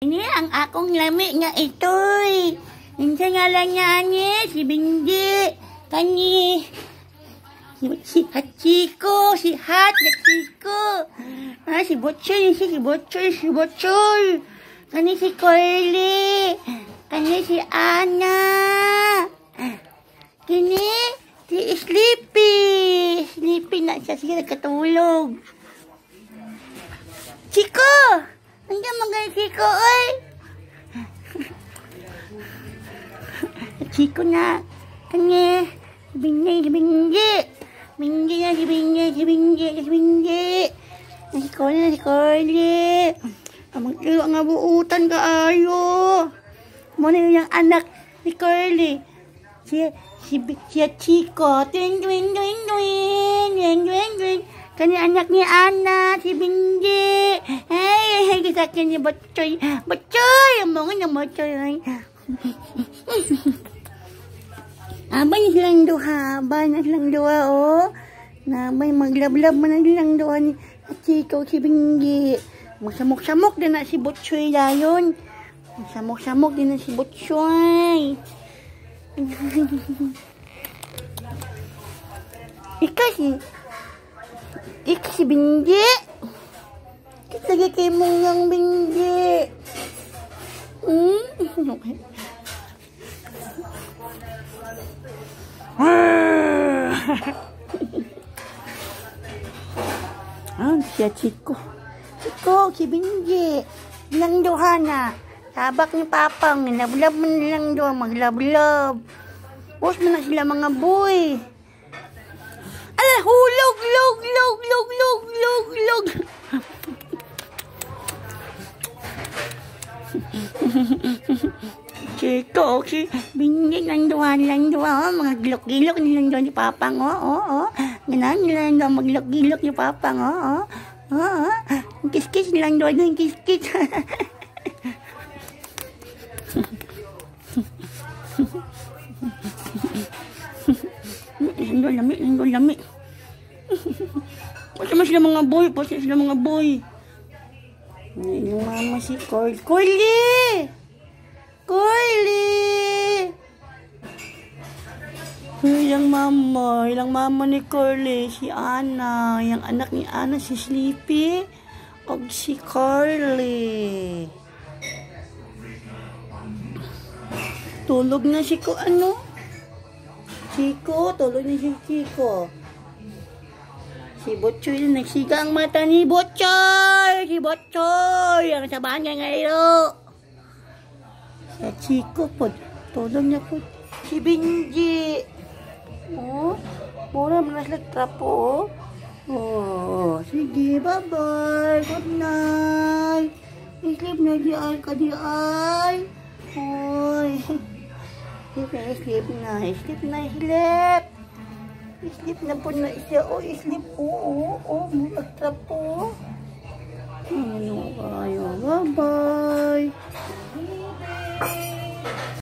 Ini ang akong lami nga itoy. Minsan nga lang niya si Bindi. Kani. Si Hachiko. Si Hachiko. Si Butchoy. Si Butchoy. Kani si Curly. Kani si Ana. Kini si Sleepy. Sleepy na siya. Sige, nagkatulog. Chiko! Nandiyan mga Chiko, oy! Chiko na. Kanya. Si Bingi. Si Corly. Amang nga buutan ka ayo. Muna yung anak ni Corly. Si Chiko. Twing. Kanya anak ni Ana, si Bingi. Hey, kita kini Butchoy. Ang mga ng Butchoy. Abay silang duha, oh. Nabay maglablab man silang duha ni Chiko, si Bingi. Magsamok-samok din na si Butchoy dayon. Magsamok-samok din na si Butchoy. Ikaw si Bingi. Kita kay mong yang Bingi. Siya Chiko. Si Bingi. Ilang duha na. Sabak ni Papang. Nablab man nilang duha. Maglablab. Pos mo na sila mga boy. Hulog. Chiko, si Bingi lang duha. Mga gilok-gilok nilang doon ni Papang, Ganaan nilang doon maglok-gilok ni Papang, Kiss-kiss nilang doon, kiss-kiss. Lami. Pasa sila mga boy. Yung mama si Curly. Yung mama ni Curly, si Ana. Yung anak ni Ana, si Sleepy. O si Curly. Tulog na si Chiko, tulog na si Chiko. Si Butchoy, nagsiga ang mata ni Butchoy. Si Butchoy, ang sabahan niya ngayon. Si Chiko po, tulog niya po. Si Bingi. Mura manas nagtrapo. Sige, bye-bye. Good night. Sleep na diyan ka diyan. Sleep na po na siya. Sleep. Nagtrapo.